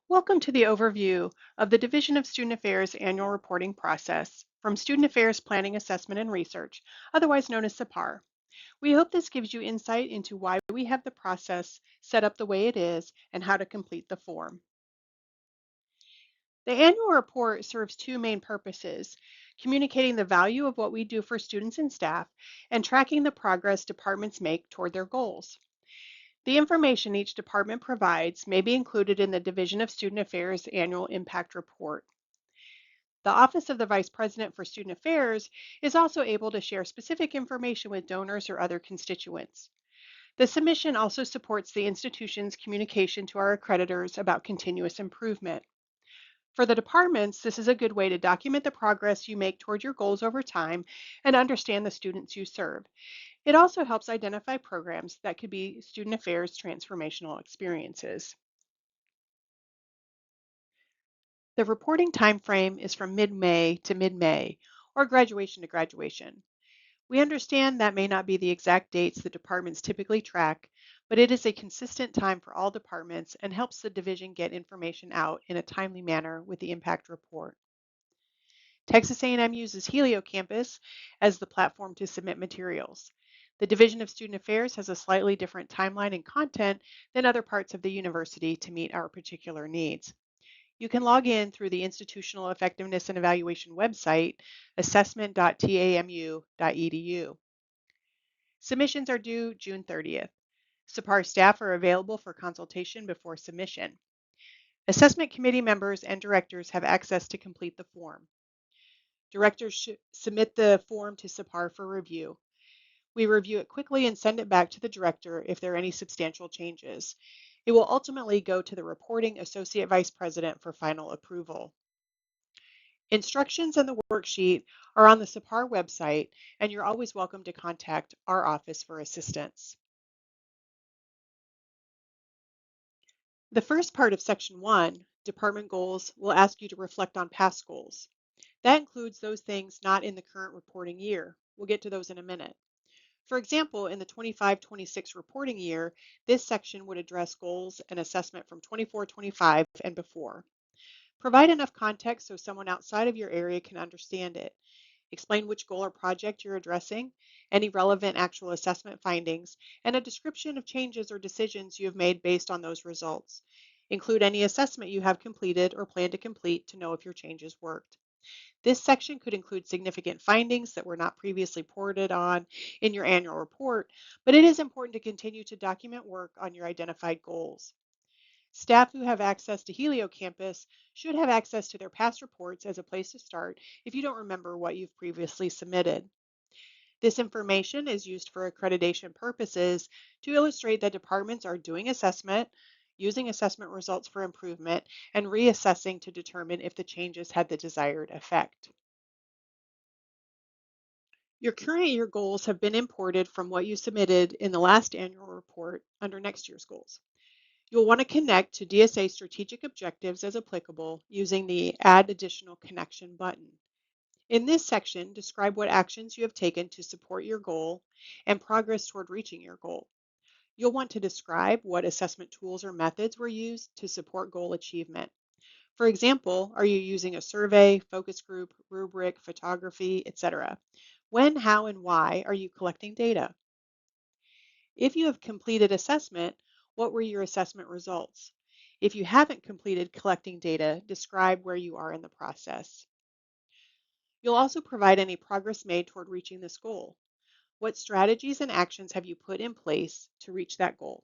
Welcome to the overview of the Division of Student Affairs annual reporting process from Student Affairs Planning, Assessment, and Research, otherwise known as SAPAR. We hope this gives you insight into why we have the process set up the way it is and how to complete the form. The annual report serves two main purposes: communicating the value of what we do for students and staff, and tracking the progress departments make toward their goals. The information each department provides may be included in the Division of Student Affairs Annual Impact Report. The Office of the Vice President for Student Affairs is also able to share specific information with donors or other constituents. The submission also supports the institution's communication to our accreditors about continuous improvement. For the departments, this is a good way to document the progress you make toward your goals over time and understand the students you serve. It also helps identify programs that could be student affairs transformational experiences. The reporting timeframe is from mid-May to mid-May, or graduation to graduation. We understand that may not be the exact dates the departments typically track, but it is a consistent time for all departments and helps the division get information out in a timely manner with the impact report. Texas A&M uses Helio Campus as the platform to submit materials. The Division of Student Affairs has a slightly different timeline and content than other parts of the university to meet our particular needs. You can log in through the Institutional Effectiveness and Evaluation website, assessment.tamu.edu. Submissions are due June 30th. SAPAR staff are available for consultation before submission. Assessment committee members and directors have access to complete the form. Directors should submit the form to SAPAR for review. We review it quickly and send it back to the director if there are any substantial changes. It will ultimately go to the reporting associate vice president for final approval. Instructions and the worksheet are on the SAPAR website, and you're always welcome to contact our office for assistance. The first part of Section 1, Department Goals, will ask you to reflect on past goals. That includes those things not in the current reporting year. We'll get to those in a minute. For example, in the 25-26 reporting year, this section would address goals and assessment from 24-25 and before. Provide enough context so someone outside of your area can understand it. Explain which goal or project you're addressing, any relevant actual assessment findings, and a description of changes or decisions you have made based on those results. Include any assessment you have completed or plan to complete to know if your changes worked. This section could include significant findings that were not previously reported on in your annual report, but it is important to continue to document work on your identified goals. Staff who have access to Helio Campus should have access to their past reports as a place to start if you don't remember what you've previously submitted. This information is used for accreditation purposes to illustrate that departments are doing assessment, using assessment results for improvement, and reassessing to determine if the changes had the desired effect. Your current year goals have been imported from what you submitted in the last annual report under next year's goals. You'll want to connect to DSA strategic objectives as applicable using the Add Additional Connection button. In this section, describe what actions you have taken to support your goal and progress toward reaching your goal. You'll want to describe what assessment tools or methods were used to support goal achievement. For example, are you using a survey, focus group, rubric, photography, etc.? When, how, and why are you collecting data? If you have completed assessment, what were your assessment results? If you haven't completed collecting data, describe where you are in the process. You'll also provide any progress made toward reaching this goal. What strategies and actions have you put in place to reach that goal?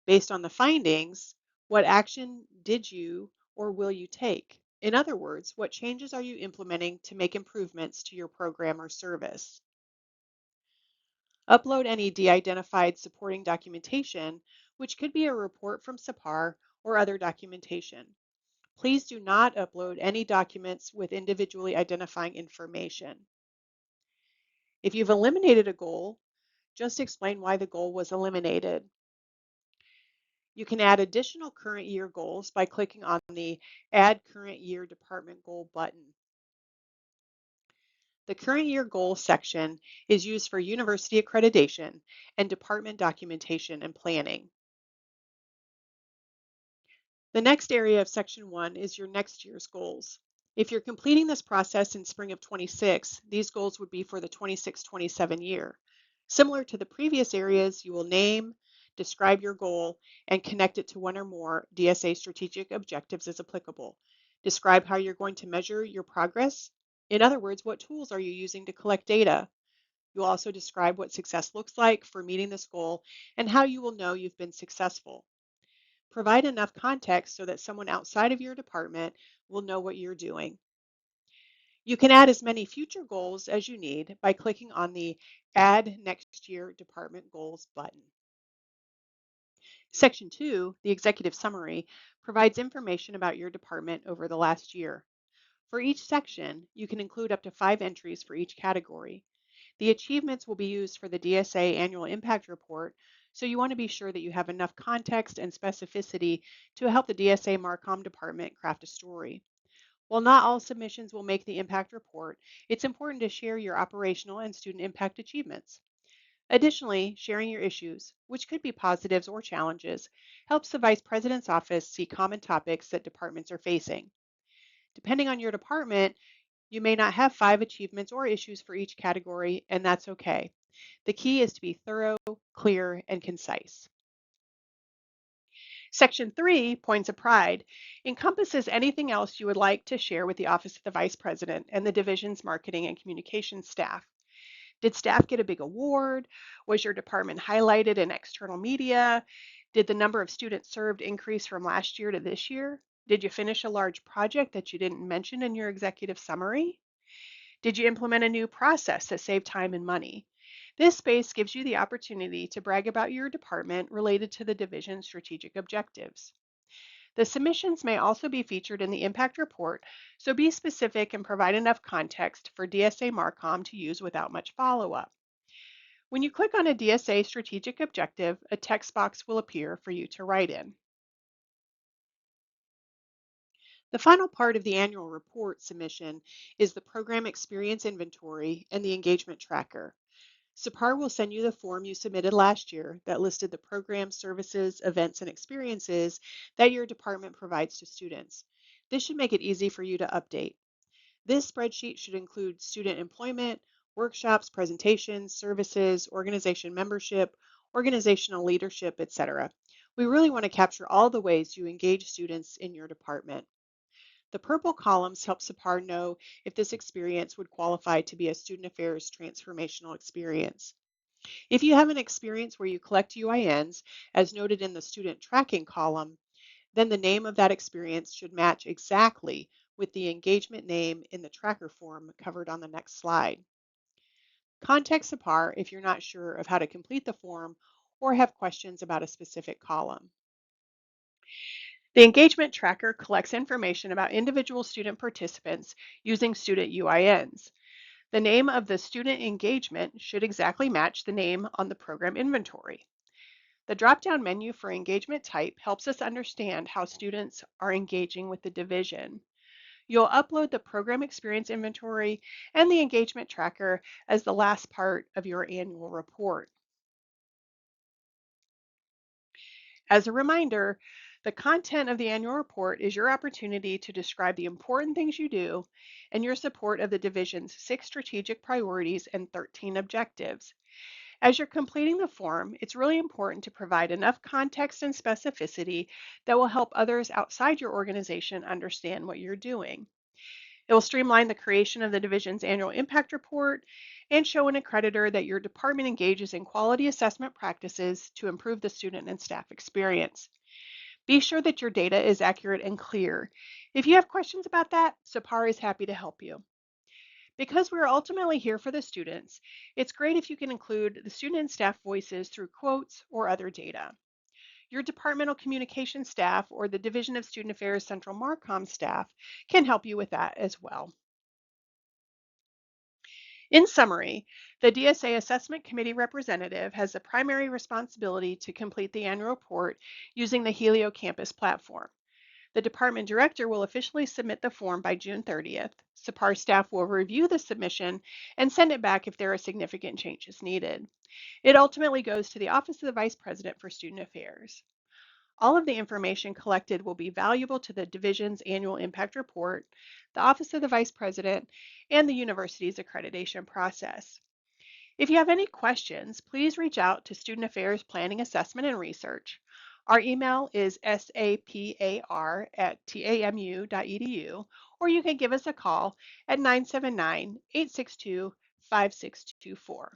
Based on the findings, what action did you or will you take? In other words, what changes are you implementing to make improvements to your program or service? Upload any de-identified supporting documentation, which could be a report from SAPAR or other documentation. Please do not upload any documents with individually identifying information. If you've eliminated a goal, just explain why the goal was eliminated. You can add additional current year goals by clicking on the Add Current Year Department Goal button. The current year goals section is used for university accreditation and department documentation and planning. The next area of Section 1 is your next year's goals. If you're completing this process in spring of 26, these goals would be for the 26-27 year. Similar to the previous areas, you will name, describe your goal, and connect it to one or more DSA strategic objectives as applicable. Describe how you're going to measure your progress. In other words, what tools are you using to collect data? You'll also describe what success looks like for meeting this goal and how you will know you've been successful. Provide enough context so that someone outside of your department will know what you're doing. You can add as many future goals as you need by clicking on the Add Next Year Department Goals button. Section 2, the Executive Summary, provides information about your department over the last year. For each section, you can include up to 5 entries for each category. The achievements will be used for the DSA Annual Impact Report, so you want to be sure that you have enough context and specificity to help the DSA Marcom department craft a story. While not all submissions will make the impact report, it's important to share your operational and student impact achievements. Additionally, sharing your issues, which could be positives or challenges, helps the Vice President's office see common topics that departments are facing. Depending on your department, you may not have 5 achievements or issues for each category, and that's okay. The key is to be thorough, clear, and concise. Section 3, Points of Pride, encompasses anything else you would like to share with the Office of the Vice President and the division's marketing and communications staff. Did staff get a big award? Was your department highlighted in external media? Did the number of students served increase from last year to this year? Did you finish a large project that you didn't mention in your executive summary? Did you implement a new process that saved time and money? This space gives you the opportunity to brag about your department related to the division's strategic objectives. The submissions may also be featured in the impact report, so be specific and provide enough context for DSA Marcom to use without much follow-up. When you click on a DSA strategic objective, a text box will appear for you to write in. The final part of the annual report submission is the program experience inventory and the engagement tracker. SAPAR will send you the form you submitted last year that listed the programs, services, events, and experiences that your department provides to students. This should make it easy for you to update. This spreadsheet should include student employment, workshops, presentations, services, organization membership, organizational leadership, etc. We really want to capture all the ways you engage students in your department. The purple columns help SAPAR know if this experience would qualify to be a student affairs transformational experience. If you have an experience where you collect UINs, as noted in the student tracking column, then the name of that experience should match exactly with the engagement name in the tracker form covered on the next slide. Contact SAPAR if you're not sure of how to complete the form or have questions about a specific column. The engagement tracker collects information about individual student participants using student UINs. The name of the student engagement should exactly match the name on the program inventory. The drop-down menu for engagement type helps us understand how students are engaging with the division. You'll upload the program experience inventory and the engagement tracker as the last part of your annual report. As a reminder, the content of the annual report is your opportunity to describe the important things you do and your support of the division's 6 strategic priorities and 13 objectives. As you're completing the form, it's really important to provide enough context and specificity that will help others outside your organization understand what you're doing. It will streamline the creation of the division's annual impact report and show an accreditor that your department engages in quality assessment practices to improve the student and staff experience. Be sure that your data is accurate and clear. If you have questions about that, SAPAR is happy to help you. Because we're ultimately here for the students, it's great if you can include the student and staff voices through quotes or other data. Your departmental communication staff or the Division of Student Affairs Central Marcom staff can help you with that as well. In summary, the DSA Assessment Committee representative has the primary responsibility to complete the annual report using the Helio Campus platform. The department director will officially submit the form by June 30th. SAPAR staff will review the submission and send it back if there are significant changes needed. It ultimately goes to the Office of the Vice President for Student Affairs. All of the information collected will be valuable to the division's annual impact report, the Office of the Vice President, and the university's accreditation process. If you have any questions, please reach out to Student Affairs Planning Assessment and Research. Our email is sapar@tamu.edu, or you can give us a call at 979-862-5624.